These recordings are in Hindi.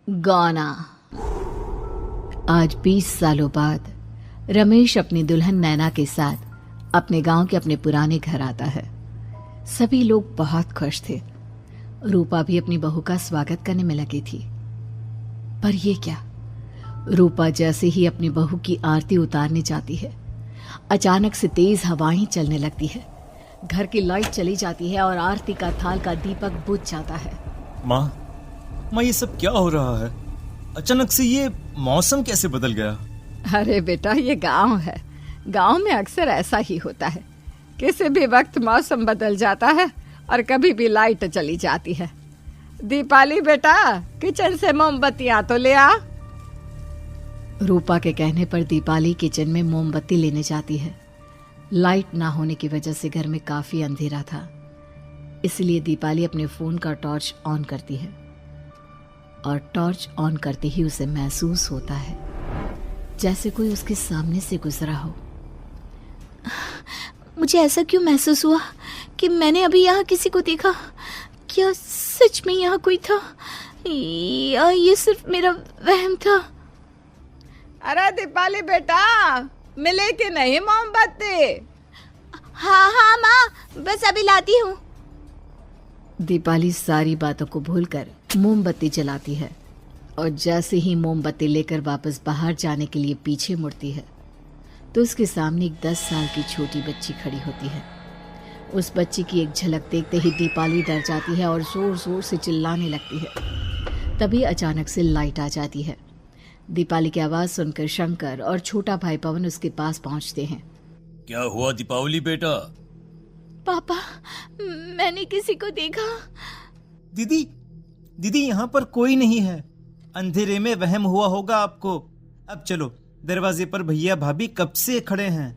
गाना। आज 20 सालों बाद रमेश अपनी दुल्हन नैना के साथ अपने गांव के अपने पुराने घर आता है। सभी लोग बहुत खुश थे। रूपा भी अपनी बहू का स्वागत करने में लगी थी। पर ये क्या, रूपा जैसे ही अपनी बहू की आरती उतारने जाती है, अचानक से तेज हवाएं चलने लगती है। घर की लाइट चली जाती है और आरती का थाल का दीपक बुझ जाता है। माँ, ये सब क्या हो रहा है? अचानक से ये मौसम कैसे बदल गया? अरे बेटा, ये गांव है। गांव में अक्सर ऐसा ही होता है। किसी भी वक्त मौसम बदल जाता है और कभी भी लाइट चली जाती है। दीपाली बेटा, किचन से मोमबत्तियां तो ले आ। रूपा के कहने पर दीपाली किचन में मोमबत्ती लेने जाती है। लाइट ना होने की वजह से घर में काफी अंधेरा था, इसलिए दीपाली अपने फोन का टॉर्च ऑन करती है और टॉर्च ऑन करते ही उसे महसूस होता है जैसे कोई उसके सामने से गुजरा हो। मुझे ऐसा क्यों महसूस हुआ कि मैंने अभी यहाँ किसी को देखा? क्या सच में यहाँ कोई था या ये सिर्फ मेरा वहम था? अरे दीपाली बेटा, मिले कि नहीं मोमबत्ती? हाँ माँ, बस अभी लाती हूँ। दीपाली सारी बातों को भूलकर मोमबत्ती जलाती है और जैसे ही मोमबत्ती लेकर वापस बाहर जाने के लिए पीछे मुड़ती है तो उसके सामने एक 10 साल की छोटी बच्ची खड़ी होती है। उस बच्ची की एक झलक देखते ही दीपाली डर जाती है और जोर जोर से चिल्लाने लगती है। तभी अचानक से लाइट आ जाती है। दीपाली की आवाज सुनकर शंकर और छोटा भाई पवन उसके पास पहुंचते हैं। क्या हुआ दीपावली बेटा? पापा, मैंने किसी को देखा। दीदी यहाँ पर कोई नहीं है। अंधेरे में वहम हुआ होगा आपको। अब चलो, दरवाजे पर भैया भाभी कब से खड़े हैं।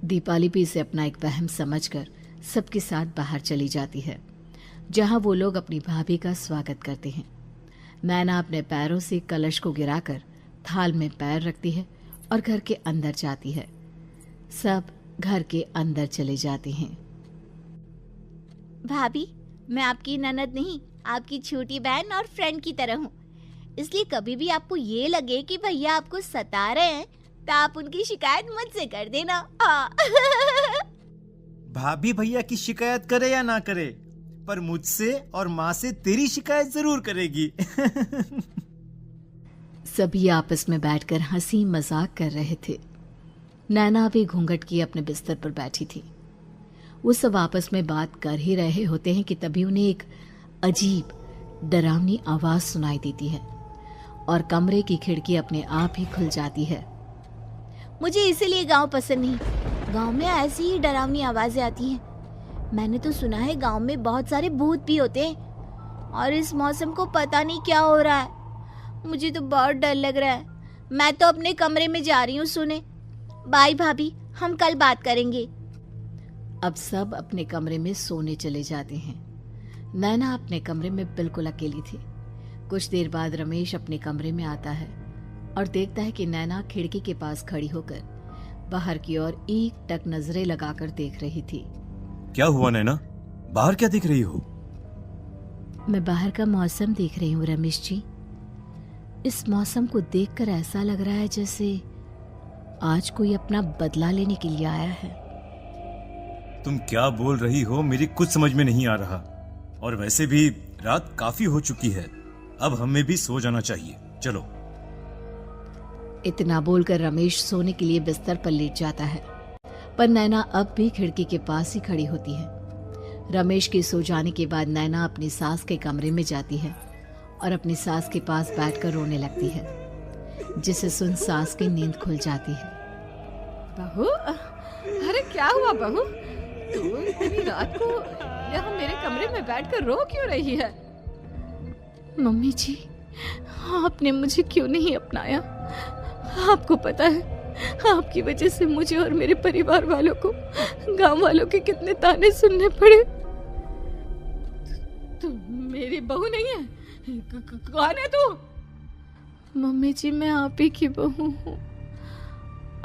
दीपाली भी इसे अपना एक वहम समझकर सबके साथ बाहर चली जाती है, जहां वो लोग अपनी भाभी का स्वागत करते हैं। नैना अपने पैरों से कलश को गिराकर थाल में पैर रखती है और घर के अंदर जाती है। सब घर के अंदर चले जाते हैं। भाभी, मैं आपकी ननद नहीं, आपकी छोटी बहन और फ्रेंड की तरह हूँ। इसलिए कभी भी आपको ये लगे कि भैया आपको सता रहे हैं तो आप उनकी शिकायत मुझसे कर देना। भाभी भैया की शिकायत करे या ना करे, पर मुझसे और माँ से तेरी शिकायत जरूर करेगी। सभी आपस में बैठकर हंसी मजाक कर रहे थे। नैना भी घूंघट किए अपने बिस्तर पर बैठी थी। वो सब आपस में बात कर ही रहे होते हैं कि तभी उन्हें एक अजीब डरावनी आवाज सुनाई देती है और कमरे की खिड़की अपने आप ही खुल जाती है। मुझे इसीलिए गांव पसंद नहीं। गांव में ऐसी ही डरावनी आवाजें आती हैं। मैंने तो सुना है गांव में बहुत सारे भूत भी होते हैं और इस मौसम को पता नहीं क्या हो रहा है। मुझे तो बहुत डर लग रहा है। मैं तो अपने कमरे में जा रही हूँ सोने। बाय भाभी, हम कल बात करेंगे। अब सब अपने कमरे में सोने चले जाते हैं। नैना अपने कमरे में बिल्कुल अकेली थी। कुछ देर बाद रमेश अपने कमरे में आता है और देखता है कि नैना खिड़की के पास खड़ी होकर बाहर की ओर एक टक नजरें लगाकर देख रही थी। क्या हुआ नैना? बाहर क्या देख रही हो? मैं बाहर का मौसम देख रही हूँ रमेश जी। इस मौसम को देखकर ऐसा लग रहा है जैसे आज कोई अपना बदला लेने के लिए आया है। तुम क्या बोल रही हो? मेरी कुछ समझ में नहीं आ रहा। और वैसे भी रात काफी हो चुकी है, अब हमें भी सो जाना चाहिए। चलो। इतना बोलकर रमेश सोने के लिए बिस्तर पर लेट जाता है, पर नैना अब भी खिड़की के पास ही खड़ी होती है। रमेश के सो जाने के बाद नैना अपनी सास के कमरे में जाती है और अपनी सास के पास बैठकर रोने लगती है, जिसे सुन सास की नींद खुल जाती है। बहू, अरे क्या हुआ बहू? तू इतनी रात को यहाँ मेरे कमरे में बैठकर रो क्यों रही है? मम्मी जी, आपने मुझे क्यों नहीं अपनाया? आपको पता है, आपकी वजह से मुझे और मेरे परिवार वालों को गांव वालों के कितने ताने सुनने पड़े। तू मेरी बहू नहीं है? कौन है तू? मम्मी जी, मैं आप ही की बहू हूँ।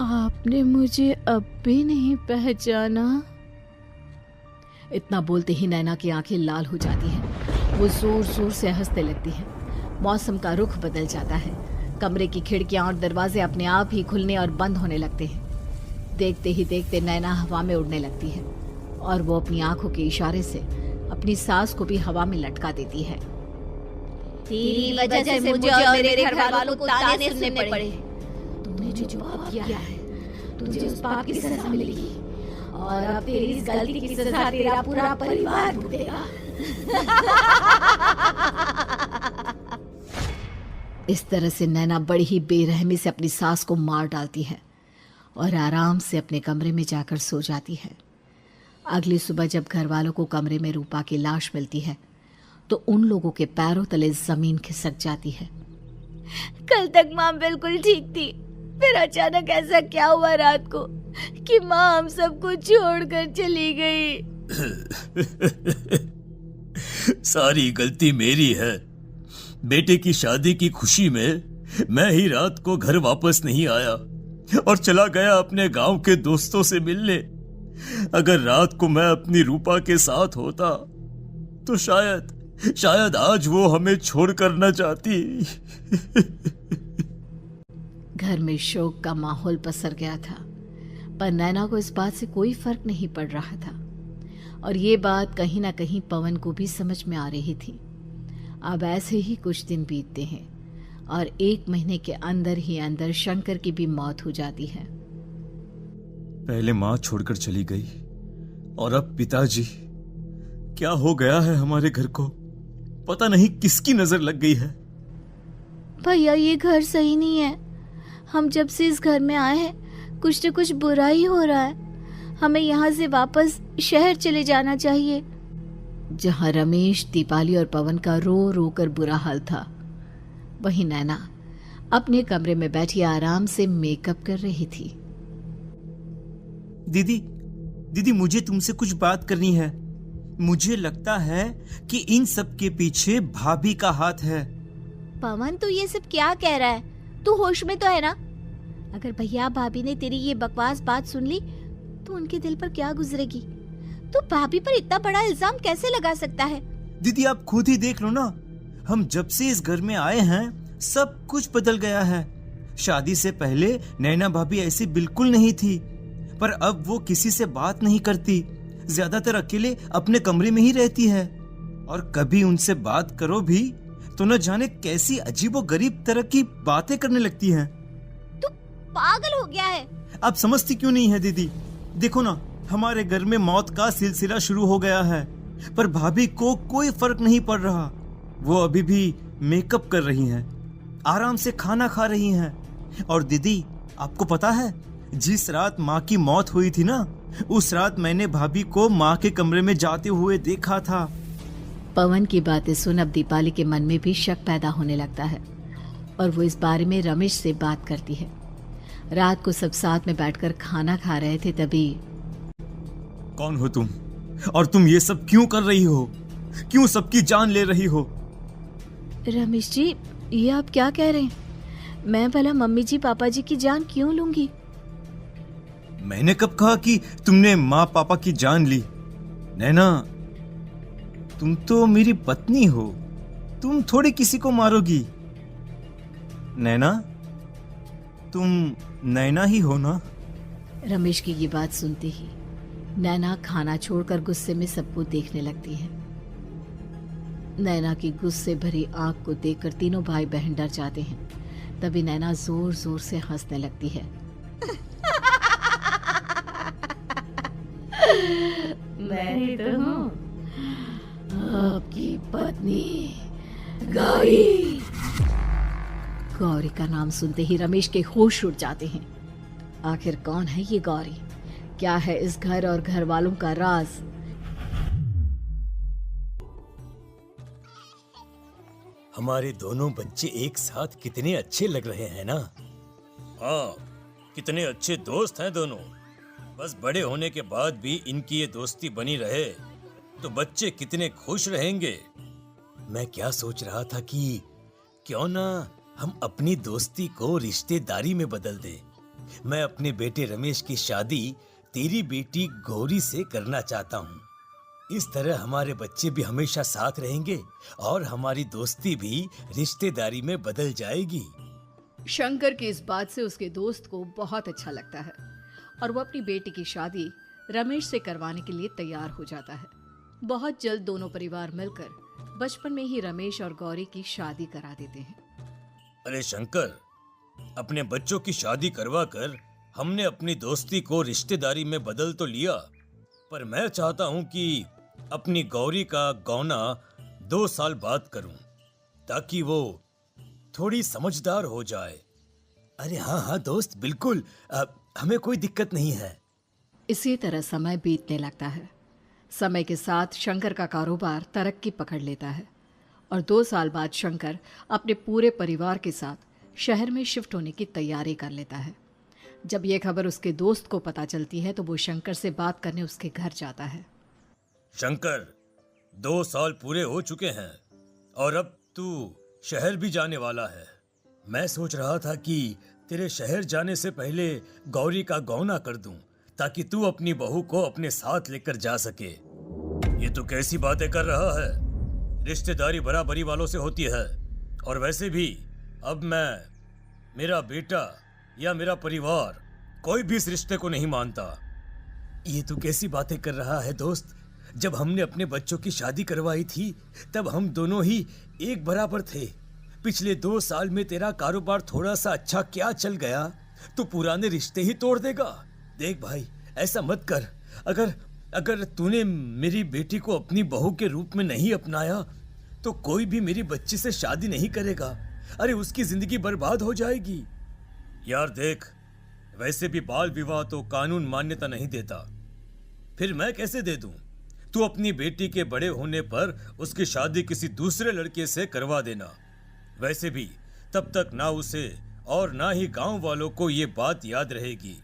आपने मुझे अब भी नहीं पहचाना? इतना बोलते ही नैना की आंखें लाल हो जाती हैं। वो जोर जोर से हंसने लगती है। मौसम का रुख बदल जाता है। कमरे की खिड़कियां और दरवाजे अपने आप ही खुलने और बंद होने लगते हैं। देखते ही देखते नैना हवा में उड़ने लगती है और वो अपनी आंखों के इशारे से अपनी सास को भी हवा में लटका देती है। तेरी वजह से मुझे और मेरे घर वालों को ताने सुनने पड़े। तूने जो पाप किया है, तुझे उस पाप की सजा मिलेगी और अब तेरी इस गलती की सजा तेरा पूरा परिवार भुगतेगा। इस तरह से नैना बड़ी ही बेरहमी से अपनी सास को मार डालती है और आराम से अपने कमरे में जाकर सो जाती है। अगली सुबह जब घर वालों को कमरे में रूपा की लाश मिलती है तो उन लोगों के पैरों तले जमीन खिसक जाती है। कल तक माँ बिल्कुल ठीक थी, फिर अचानक ऐसा क्या हुआ रात को कि माँ हम सबको छोड़कर चली गई। सारी गलती मेरी है। बेटे की शादी की खुशी में मैं ही रात को घर वापस नहीं आया और चला गया अपने गांव के दोस्तों से मिलने। अगर रात को मैं अपनी रूपा के साथ होता तो शायद आज वो हमें छोड़कर न जाती। घर में शोक का माहौल पसर गया था, पर नैना को इस बात से कोई फर्क नहीं पड़ रहा था और ये बात कहीं ना कहीं पवन को भी समझ में आ रही थी। अब ऐसे ही कुछ दिन बीतते हैं और 1 महीने के अंदर ही अंदर शंकर की भी मौत हो जाती है। पहले माँ छोड़कर चली गई और अब पिताजी। क्या हो गया है हमारे घर को? पता नहीं किसकी नजर लग गई है। भैया ये घर सही नहीं है। हम जब से इस घर में आए हैं कुछ न कुछ बुरा ही हो रहा है। हमें यहाँ से वापस शहर चले जाना चाहिए। जहाँ रमेश, दीपाली और पवन का रो रो कर बुरा हाल था, वहीं नैना अपने कमरे में बैठी आराम से मेकअप कर रही थी। दीदी मुझे तुमसे कुछ बात करनी है। मुझे लगता है कि इन सब के पीछे भाभी का हाथ है। पवन तू ये सब क्या कह रहा है? तू होश में तो है ना? अगर भैया भाभी ने तेरी ये बकवास बात सुन ली तो उनके दिल पर क्या गुजरेगी? तू भाभी पर इतना बड़ा इल्जाम कैसे लगा सकता है? दीदी आप खुद ही देख लो ना, हम जब से इस घर में आए हैं सब कुछ बदल गया है। शादी से पहले नैना भाभी ऐसी बिल्कुल नहीं थी, पर अब वो किसी से बात नहीं करती, ज्यादातर अकेले अपने कमरे में ही रहती है और कभी उनसे बात करो भी तो न जाने कैसी अजीबोगरीब तरह की बातें करने लगती हैं। तू पागल हो गया है? आप समझती क्यों नहीं है दीदी? देखो ना, हमारे घर में मौत का सिलसिला शुरू हो गया है, पर भाभी को कोई फर्क नहीं पड़ रहा। वो अभी भी मेकअप कर रही हैं, आराम से खाना खा रही हैं। और दीदी आपको पता है, जिस रात माँ की मौत हुई थी ना, उस रात मैंने भाभी को माँ के कमरे में जाते हुए देखा था। पवन की बातें सुन अब दीपाली के मन में भी शक पैदा होने लगता है और वो इस बारे में रमेश से बात करती है। रात को सब साथ में बैठकर खाना खा रहे थे, तभी कौन हो तुम और तुम ये सब क्यों कर रही हो? क्यों सबकी जान ले रही हो? रमेश जी ये आप क्या कह रहे हैं? मैं भला मम्मी जी पापा जी की जान क्यों लूंगी? मैंने कब कहा कि तुमने माँ पापा की जान ली? नैना, तुम तो मेरी पत्नी हो, तुम थोड़ी किसी को मारोगी। नैना, तुम नैना ही हो ना? रमेश की ये बात सुनते ही नैना खाना छोड़कर गुस्से में सबको देखने लगती है। नैना की गुस्से भरी आंख को देखकर तीनों भाई बहन डर जाते हैं। तभी नैना जोर जोर से हंसने लगती है। मैं तो हूँ आपकी पत्नी गौरी। गौरी का नाम सुनते ही रमेश के होश उड़ जाते हैं। आखिर कौन है ये गौरी? क्या है इस घर और घर वालों का राज? हमारे दोनों बच्चे एक साथ कितने अच्छे लग रहे हैं ना? हाँ, कितने अच्छे दोस्त हैं दोनों। बस बड़े होने के बाद भी इनकी ये दोस्ती बनी रहे तो बच्चे कितने खुश रहेंगे। मैं क्या सोच रहा था कि क्यों ना हम अपनी दोस्ती को रिश्तेदारी में बदल दें। मैं अपने बेटे रमेश की शादी तेरी बेटी गौरी से करना चाहता हूँ। इस तरह हमारे बच्चे भी हमेशा साथ रहेंगे और हमारी दोस्ती भी रिश्तेदारी में बदल जाएगी। शंकर की इस बात से उसके दोस्त को बहुत अच्छा लगता है और वो अपनी बेटी की शादी रमेश से करवाने के लिए तैयार हो जाता है। बहुत जल्द दोनों परिवार मिलकर बचपन में ही रमेश और गौरी की शादी करा देते हैं। अरे शंकर, अपने बच्चों की शादी करवा कर हमने अपनी दोस्ती को रिश्तेदारी में बदल तो लिया, पर मैं चाहता हूँ कि अपनी गौरी का गौना 2 साल बाद करूँ ताकि वो थोड़ी समझदार हो जाए। अरे हाँ दोस्त, बिल्कुल, हमें कोई दिक्कत नहीं है। इसी तरह समय बीतने लगता है। समय के साथ शंकर का कारोबार तरक्की पकड़ लेता है और 2 साल बाद शंकर अपने पूरे परिवार के साथ शहर में शिफ्ट होने की तैयारी कर लेता है। जब यह खबर उसके दोस्त को पता चलती है तो वो शंकर से बात करने उसके घर जाता है। शंकर, 2 साल पूरे हो चुके हैं और अब तू शहर भी जाने वाला है। मैं सोच रहा था कि तेरे शहर जाने से पहले गौरी का गौना कर दूं ताकि तू अपनी बहू को अपने साथ लेकर जा सके। ये तू कैसी बातें कर रहा है? रिश्तेदारी बराबरी वालों से होती है और वैसे भी अब मेरा बेटा या मेरा परिवार कोई भी इस रिश्ते को नहीं मानता। ये तू कैसी बातें कर रहा है दोस्त? जब हमने अपने बच्चों की शादी करवाई थी तब हम दोनों ही एक बराबर थे। पिछले 2 साल में तेरा कारोबार थोड़ा सा अच्छा क्या चल गया तो पुराने रिश्ते ही तोड़ देगा। देख भाई, ऐसा मत कर। अगर तूने मेरी बेटी को अपनी बहू के रूप में नहीं अपनाया तो कोई भी मेरी बच्ची से शादी नहीं करेगा। अरे उसकी जिंदगी बर्बाद हो जाएगी। यार देख, वैसे भी बाल विवाह तो कानून मान्यता नहीं देता, फिर मैं कैसे दे दूं? तू अपनी बेटी के बड़े होने पर उसकी शादी किसी दूसरे लड़के से करवा देना। वैसे भी तब तक ना उसे और ना ही गांव वालों को ये बात याद रहेगी।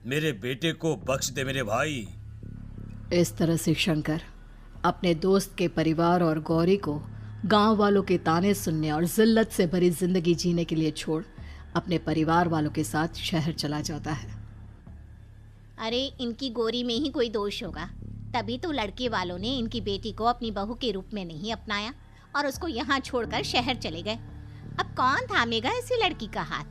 मेरे बेटे को बख्श दे मेरे भाई। इस तरह से शंकर अपने दोस्त के परिवार और गौरी को गांव वालों के ताने सुनने और जिल्लत से भरी जिंदगी जीने के लिए छोड़ अपने परिवार वालों के साथ शहर चला जाता है। अरे इनकी गौरी में ही कोई दोष होगा, तभी तो लड़के वालों ने इनकी बेटी को अपनी बहू के रूप में नहीं अपनाया और उसको यहाँ छोड़कर शहर चले गए। अब कौन थामेगा ऐसी लड़की का हाथ?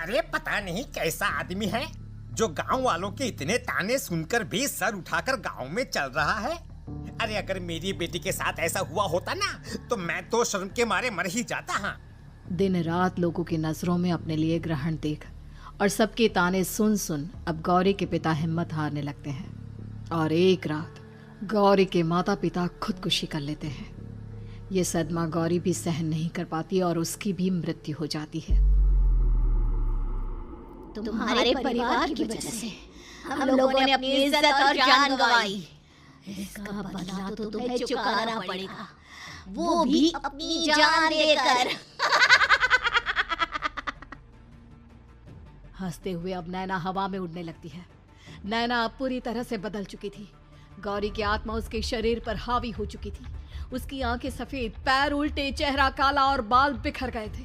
अरे पता नहीं कैसा आदमी है जो गांव वालों के इतने ताने सुनकर भी सर उठाकर गांव में चल रहा है। अरे अगर मेरी बेटी के साथ ऐसा हुआ होता ना तो मैं तो शर्म के मारे मर ही जाता। हाँ, दिन रात लोगों की नजरों में अपने लिए ग्रहण देख और सबके ताने सुन सुन अब गौरी के पिता हिम्मत हारने लगते हैं और एक रात गौरी के माता पिता खुदकुशी कर लेते हैं। ये सदमा गौरी भी सहन नहीं कर पाती और उसकी भी मृत्यु हो जाती है। तुम्हारे परिवार की वजह से हम लोगों ने अपनी इज्जत और जान गंवाई। इसका बदला तो तुम्हें चुकाना पड़ेगा, वो भी अपनी जान देकर। हंसते हुए अब नैना हवा में उड़ने लगती है। नैना अब पूरी तरह से बदल चुकी थी। गौरी की आत्मा उसके शरीर पर हावी हो चुकी थी। उसकी आंखें सफेद, पैर उल्टे, चेहरा काला और बाल बिखर गए थे।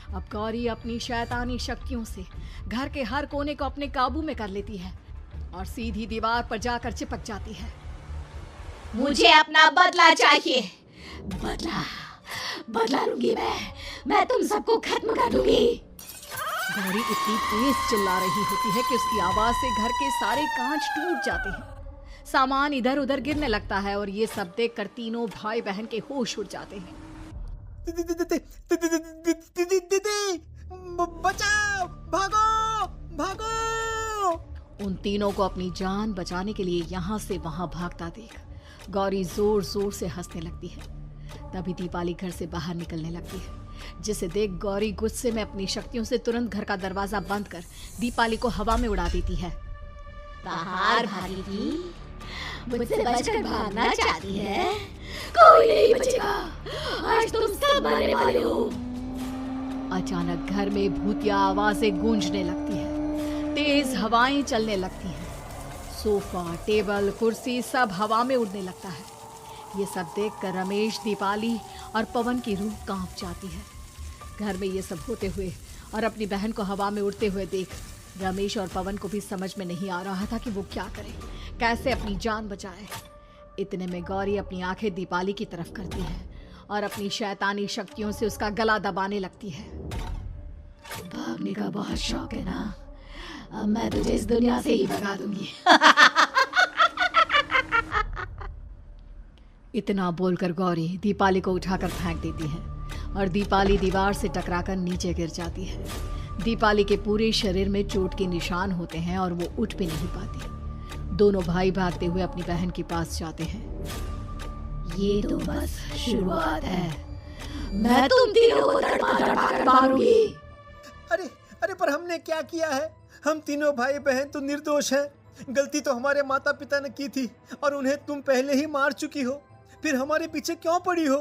अब गौरी अपनी शैतानी शक्तियों से घर के हर कोने को अपने काबू में कर लेती है और सीधी दीवार पर जाकर चिपक जाती है। मुझे अपना बदला चाहिए। बदला लूंगी मैं तुम सबको खत्म कर दूंगी। गौरी इतनी तेज चिल्ला रही होती है कि उसकी आवाज से घर के सारे कांच टूट जाते हैं। सामान इधर उधर गिरने लगता है और ये सब देखकर तीनों भाई बहन के होश उड़ जाते हैं। बचाओ, भागो। उन तीनों को अपनी जान बचाने के लिए यहाँ से वहां भागता देख गौरी जोर जोर से हंसने लगती है। तभी दीपाली घर से बाहर निकलने लगती है, जिसे देख गौरी गुस्से में अपनी शक्तियों से तुरंत घर का दरवाजा बंद कर दीपाली को हवा में उड़ा देती है। बाहर भागेगी, मुझसे बचकर भागना चाहती है? कोई नहीं बचेगा, आज तुम सब मरने वाले हो। अचानक घर में भूतिया आवाजें गूंजने लगती है, तेज हवाएं चलने लगती हैं। सोफा, टेबल, कुर्सी सब हवा में उड़ने लगता है। ये सब देखकर रमेश, दीपाली और पवन की रूह कांप जाती है। घर में ये सब होते हुए और अपनी बहन को हवा में उड़ते हुए देख रमेश और पवन को भी समझ में नहीं आ रहा था कि वो क्या करे, कैसे अपनी जान बचाए। इतने में गौरी अपनी आंखें दीपाली की तरफ करती है और अपनी शैतानी शक्तियों से उसका गला दबाने लगती है। भागने का बहुत शौक है ना, अब मैं तुझे इस दुनिया से ही भगा दूंगी। इतना बोलकर गौरी दीपाली को उठाकर फेंक देती है और दीपाली दीवार से टकराकर नीचे गिर जाती है। दीपाली के पूरे शरीर में चोट के निशान होते हैं और वो उठ भी नहीं पाती। दोनों भाई भागते हुए अपनी बहन के पास जाते हैं। ये तो बस शुरुआत है, मैं तुम तीनों को तड़पा कर मारूंगी। अरे अरे, पर हमने क्या किया है? हम तीनों भाई बहन तो निर्दोष हैं। गलती तो हमारे माता पिता ने की थी और उन्हें तुम पहले ही मार चुकी हो, फिर हमारे पीछे क्यों पड़ी हो?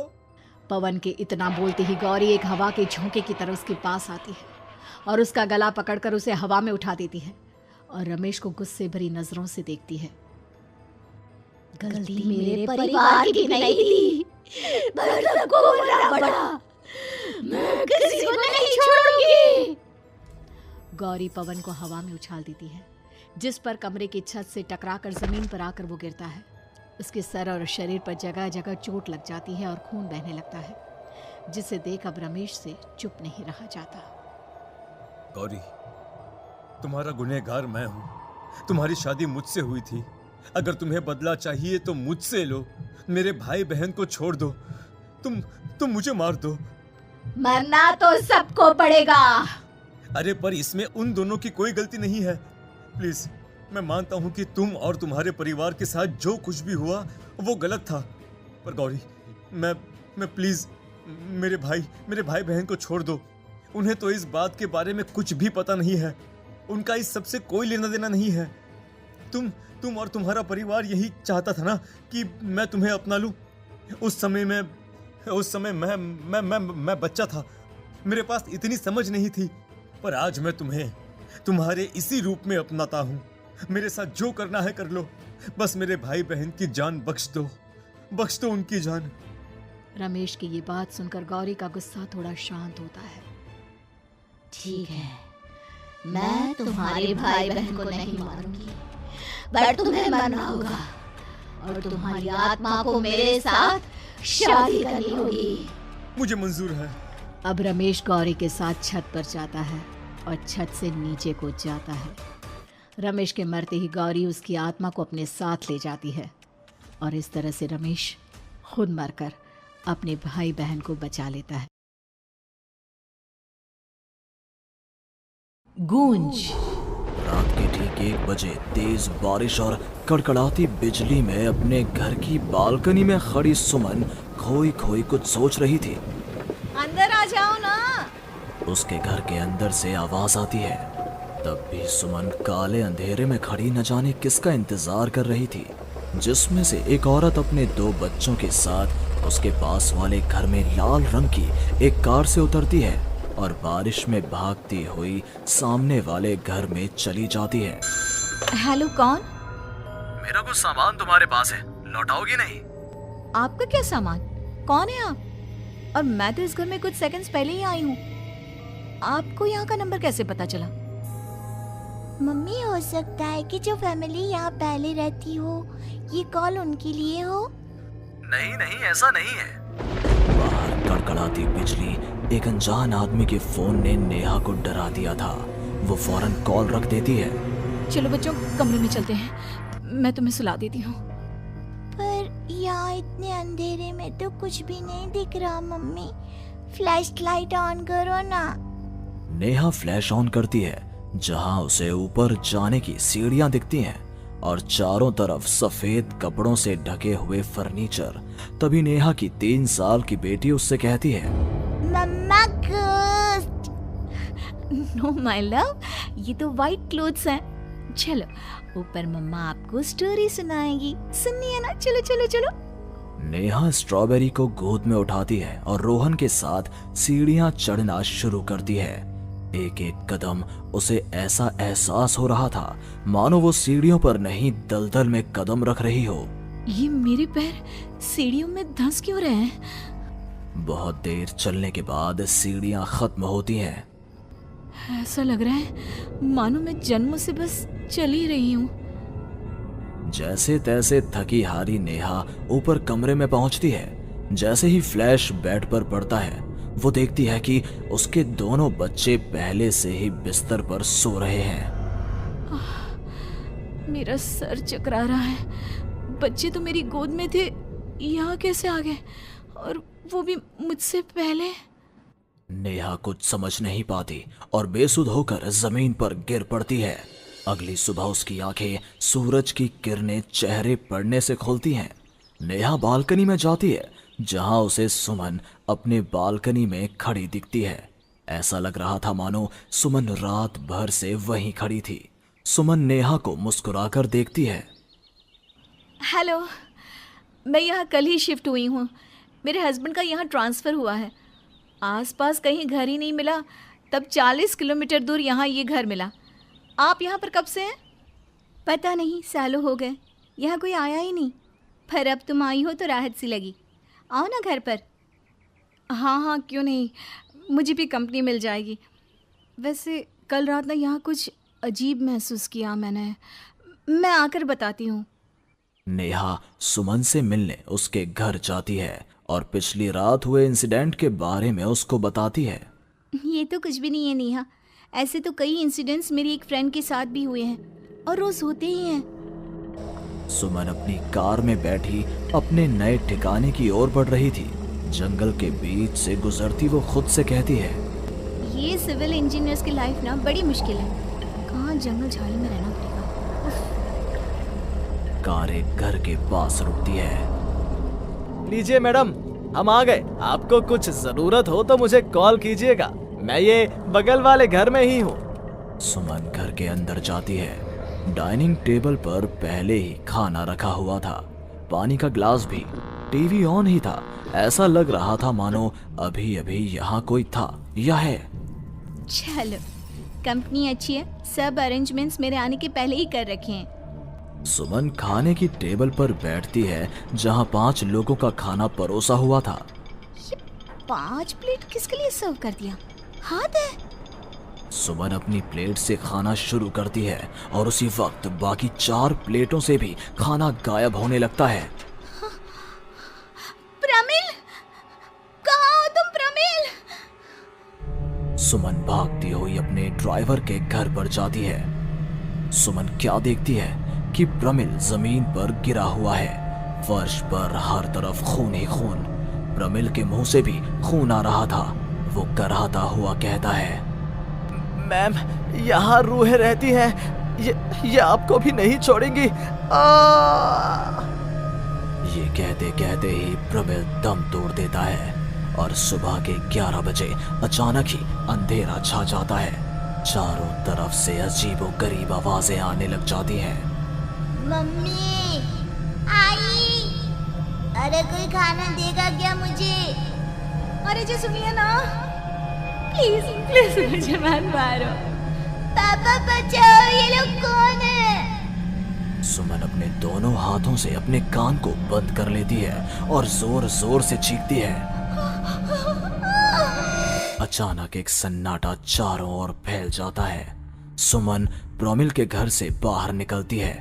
पवन के इतना बोलते ही गौरी एक हवा के झोंके की तरह उसके पास आती है और उसका गला पकड़कर उसे हवा में उठा देती है और रमेश को गुस्से भरी नजरों से देखती है। गलती मेरे परिवार की नहीं थी, पर सबको बोलना पड़ा। मैं किसी को नहीं छोड़ूंगी। गौरी पवन को हवा में उछाल देती है, जिस पर कमरे की छत से टकराकर जमीन पर आकर वो गिरता है। उसके सर और शरीर पर जगह जगह चोट लग जाती है और खून बहने लगता है, जिसे देख अब रमेश से चुप नहीं रहा जाता। गौरी, तुम्हारा गुनहगार मैं हूँ। तुम्हारी शादी मुझसे हुई थी। अगर तुम्हें बदला चाहिए तो मुझसे लो। मेरे भाई बहन को छोड़ दो। तुम मुझे मार दो। मरना तो सबको पड़ेगा। अरे पर इसमें उन दोनों की कोई गलती नहीं है। प्लीज, मैं मानता हूँ कि तुम और तुम्हारे परिवार के साथ जो कुछ भी हुआ वो गलत था, पर गौरी, मैं प्लीज मेरे भाई बहन को छोड़ दो। उन्हें तो इस बात के बारे में कुछ भी पता नहीं है। उनका इस सबसे कोई लेना देना नहीं है। तुम और तुम्हारा परिवार यही चाहता था ना कि मैं तुम्हें अपना लूं। उस समय मैं बच्चा था, मेरे पास इतनी समझ नहीं थी, पर आज मैं तुम्हें तुम्हारे इसी रूप में अपनाता हूं। मेरे साथ जो करना है कर लो, बस मेरे भाई बहन की जान बख्श दो उनकी जान। रमेश की ये बात सुनकर गौरी का गुस्सा थोड़ा शांत होता है। ठीक है, मैं तुम्हारे भाई बहन को नहीं मारूंगी, पर तुम्हें मरना होगा और तुम्हारी आत्मा को मेरे साथ शादी करनी होगी। मुझे मंजूर है। अब रमेश गौरी के साथ छत पर जाता है और छत से नीचे को जाता है। रमेश के मरते ही गौरी उसकी आत्मा को अपने साथ ले जाती है और इस तरह से रमेश खुद मरकर अपने भाई बहन को बचा लेता है। गूंज। रात के ठीक 1 बजे तेज बारिश और कड़कड़ाती बिजली में अपने घर की बालकनी में खड़ी सुमन खोई खोई कुछ सोच रही थी। अंदर आ जाओ ना। उसके घर के अंदर से आवाज आती है। तब भी सुमन काले अंधेरे में खड़ी न जाने किसका इंतजार कर रही थी, जिसमें से एक औरत अपने 2 बच्चों के साथ उसके पास वाले घर में लाल रंग की एक कार से उतरती है और बारिश में भागती हुई सामने वाले घर में चली जाती है। हेलो, कौन? मेरा कुछ सामान तुम्हारे पास है, लौटाओगी नहीं? आपका क्या सामान? कौन है आप? और मैं तो इस घर में कुछ सेकंड्स पहले ही आई हूँ। आपको यहाँ का नंबर कैसे पता चला? मम्मी, हो सकता है कि जो फैमिली यहाँ पहले रहती हो, ये कॉल उनके लिए हो। नहीं, ऐसा नहीं है। बाहर कड़कड़ाती बिजली एक अनजान आदमी के फोन ने नेहा को डरा दिया था। वो फौरन कॉल रख देती है। चलो बच्चों, कमरे में चलते हैं, मैं तुम्हें सुला देती हूँ। पर यहाँ इतने अंधेरे में तो कुछ भी नहीं दिख रहा मम्मी, फ्लैश लाइट ऑन करो ना। नेहा फ्लैश ऑन करती है, जहां उसे ऊपर जाने की सीढ़ियां दिखती हैं और चारों तरफ सफेद कपड़ों से ढके हुए फर्नीचर। तभी नेहा की 3 साल की बेटी उससे कहती है, मम्मा घोस्ट। नो माय लव, ये तो वाइट क्लोथ्स हैं। चलो ऊपर, मम्मा आपको स्टोरी सुनाएगी, सुनिए ना। चलो चलो चलो। नेहा स्ट्रॉबेरी को गोद में उठाती है और रोहन के साथ सीढ़ियां चढ़ना शुरू करती है। एक एक कदम उसे ऐसा एहसास हो रहा था मानो वो सीढ़ियों पर नहीं दलदल में कदम रख रही हो। ये मेरे पैर सीढ़ियों में धंस क्यों रहे हैं? बहुत देर चलने के बाद सीढ़ियां खत्म होती हैं। ऐसा लग रहा है मानो मैं जन्म से बस चल ही रही हूँ। जैसे तैसे थकी हारी नेहा ऊपर कमरे में पहुंचती है। जैसे ही फ्लैश बेड पर पड़ता है, वो देखती है कि उसके दोनों बच्चे पहले से ही बिस्तर पर सो रहे हैं। मेरा सर चकरा रहा है। बच्चे तो मेरी गोद में थे, यहाँ कैसे आ गए? और वो भी मुझसे पहले। नेहा कुछ समझ नहीं पाती और बेसुध होकर जमीन पर गिर पड़ती है। अगली सुबह उसकी आंखें सूरज की किरणें चेहरे पड़ने से खुलती हैं। नेहा बालकनी में जाती है, जहां उसे सुमन अपने बालकनी में खड़ी दिखती है। ऐसा लग रहा था मानो सुमन रात भर से वहीं खड़ी थी। सुमन नेहा को मुस्कुराकर देखती है। हेलो, मैं यहाँ कल ही शिफ्ट हुई हूँ। मेरे हस्बैंड का यहाँ ट्रांसफ़र हुआ है। आसपास कहीं घर ही नहीं मिला, तब 40 किलोमीटर दूर यहाँ ये घर मिला। आप यहाँ पर कब से हैं? पता नहीं, सालों हो गए, यहाँ कोई आया ही नहीं। पर अब तुम आई हो तो राहत सी लगी। आओ ना घर पर। हाँ, क्यों नहीं, मुझे भी कंपनी मिल जाएगी। वैसे कल रात ना यहाँ कुछ अजीब महसूस किया मैंने। मैं आकर बताती हूँ। नेहा सुमन से मिलने उसके घर जाती है और पिछली रात हुए इंसिडेंट के बारे में उसको बताती है। ये तो कुछ भी नहीं है नेहा। ऐसे तो कई इंसिडेंट्स मेरी एक फ्रेंड के साथ भी हुए हैं और रोज़ होते ही हैं। सुमन अपनी कार में बैठी अपने नए ठिकाने की ओर बढ़ रही थी। जंगल के बीच से गुजरती वो खुद से कहती है, ये सिविल इंजीनियर्स की लाइफ ना बड़ी मुश्किल है। कहाँ जंगल झाड़ी में रहना पड़ेगा। कार एक घर के पास रुकती है। लीजिए मैडम, हम आ गए। आपको कुछ जरूरत हो तो मुझे कॉल कीजिएगा। मैं ये बगल वाले घर में ही हूँ। सुमन घर के अंदर जाती है। डाइनिंग टेबल पर पहले ही खाना रखा हुआ था, पानी का ग्लास भी, टीवी ऑन ही था। ऐसा लग रहा था मानो अभी अभी यहाँ कोई था या है। चलो, कंपनी अच्छी है, सब अरेंजमेंट्स मेरे आने के पहले ही कर रखे हैं। सुमन खाने की टेबल पर बैठती है, जहाँ 5 लोगों का खाना परोसा हुआ था। ये 5 प्लेट किसके लिए सर्व कर दिया? हाथ है। सुमन अपनी प्लेट से खाना शुरू करती है और उसी वक्त बाकी 4 प्लेटों से भी खाना गायब होने लगता है। प्रमिल, कहाँ हो तुम प्रमिल? सुमन भागती हुई अपने ड्राइवर के घर पर जाती है। सुमन क्या देखती है कि प्रमिल जमीन पर गिरा हुआ है। फर्श पर हर तरफ खून ही खून। प्रमिल के मुंह से भी खून आ रहा था। वो कराहता हुआ कहता है, मैम, यहाँ रूहें रहती हैं। ये आपको भी नहीं छोड़ेंगी। ये कहते कहते ही प्रमिल दम तोड़ देता है और सुबह के 11 बजे अचानक ही अंधेरा छा जाता है। चारों तरफ से अजीबोगरीब आवाजें आने लग जाती हैं। मम्मी आई, अरे कोई खाना देगा क्या मुझे? अरे जी सुनिए ना, प्लीज प्लीज मुझे मत मारो। पापा बचाओ, ये लोग कौन है? सुमन अपने दोनों हाथों से अपने कान को बंद कर लेती है और जोर जोर से चीखती है। अचानक एक सन्नाटा चारों ओर फैल जाता है। सुमन प्रमिल के घर से बाहर निकलती है।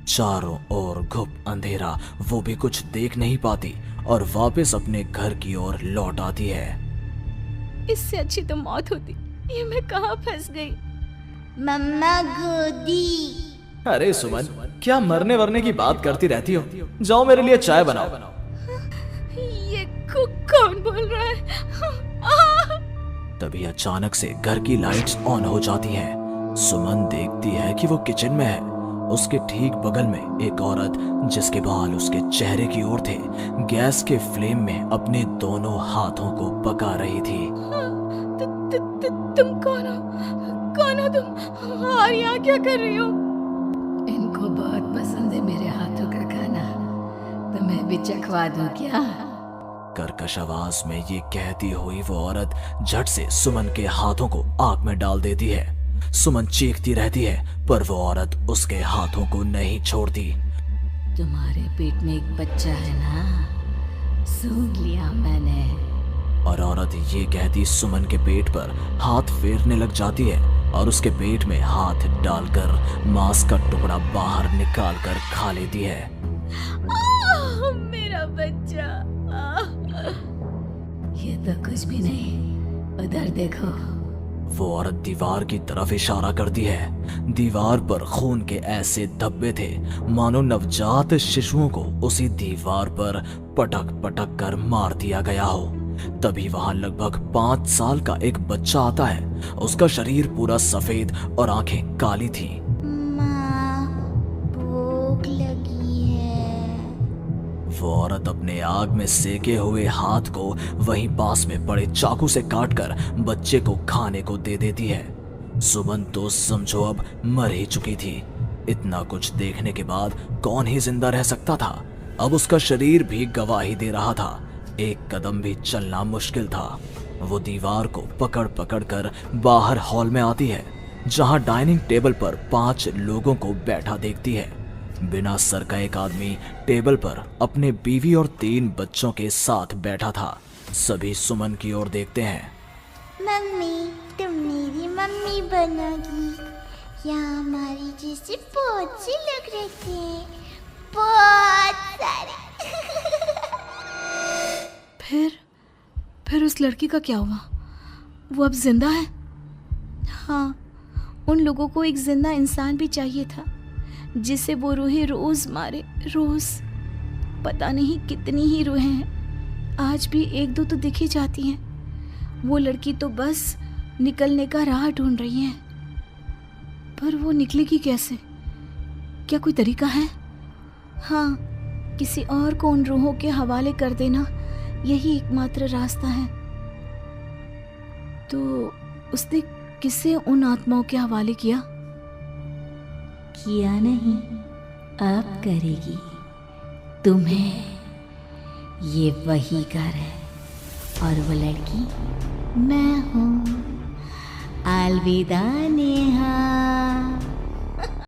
चारों ओर घुप अंधेरा, वो भी कुछ देख नहीं पाती और वापस अपने घर की ओर लौट आती है। इससे अच्छी तो मौत होती। ये मैं कहाँ फंस गई? मम्मा गोदी। अरे सुमन, क्या मरने वरने की बात करती रहती हो? जाओ मेरे लिए चाय बनाओ। ये कौन बोल रहा है? तभी अचानक से घर की लाइट्स ऑन हो जाती हैं। सुमन देखती है कि वो किचन में है। उसके ठीक बगल में एक औरत, जिसके बाल उसके चेहरे की ओर थे, गैस के फ्लेम में अपने दोनों हाथों को पका रही थी। तुम कौन हो? कौन हो तुम? और यहाँ क्या कर रही हो? इनको बहुत पसंद है मेरे हाथों का खाना, तो मैं भी चखवा दूं क्या? कर्कश आवाज में ये कहती हुई वो औरत झट से सुमन के हाथों को आग में डाल देती है। सुमन चीखती रहती है, पर वो औरत उसके हाथों को नहीं छोड़ती। तुम्हारे पेट में एक बच्चा है ना, सूंघ लिया मैंने। और औरत ये कहती सुमन के पेट पर हाथ फेरने लग जाती है और उसके पेट में हाथ डालकर मांस का टुकड़ा बाहर निकाल कर खा लेती है। मेरा बच्चा। ये तो कुछ भी नहीं, उधर देखो। वो औरत दीवार की तरफ इशारा करती है। दीवार पर खून के ऐसे धब्बे थे मानो नवजात शिशुओं को उसी दीवार पर पटक पटक कर मार दिया गया हो। तभी वहां लगभग 5 साल का एक बच्चा आता है। उसका शरीर पूरा सफेद और आंखें काली थी। माँ, भूख लगी है। वो औरत अपने आग में सेके हुए हाथ को वहीं पास में पड़े चाकू से काटकर बच्चे को खाने को दे देती है। सुमन तो समझो अब मर ही चुकी थी। इतना कुछ देखने के बाद कौन ही जिंदा रह सकता था। अब उसका शरीर भी गवाही दे रहा था। एक कदम भी चलना मुश्किल था। वो दीवार को पकड़ पकड़ कर बाहर हॉल में आती है, जहां डाइनिंग टेबल पर 5 लोगों को बैठा देखती है। बिना सर का एक आदमी टेबल पर अपने बीवी और 3 बच्चों के साथ बैठा था। सभी सुमन की ओर देखते हैं। मम्मी, तुम मेरी मम्मी बनोगी। यहाँ हमारी जैसे बहुत से लोग रहते हैं, बहुत सारे। फिर उस लड़की का क्या हुआ? वो अब जिंदा है? हाँ, उन लोगों को एक जिंदा इंसान भी चाहिए था जिसे वो रूहें रोज मारे, रोज। पता नहीं कितनी ही रूहें हैं, आज भी 1-2 तो दिखी जाती हैं। वो लड़की तो बस निकलने का राह ढूंढ रही है, पर वो निकलेगी कैसे? क्या कोई तरीका है? हाँ, किसी और को उन रूहों के हवाले कर देना यही एकमात्र रास्ता है। तो उसने किसे उन आत्माओं के हवाले किया? किया नहीं, अब करेगी। तुम्हें ये वही घर है और वो लड़की मैं हूँ। अलविदा नेहा।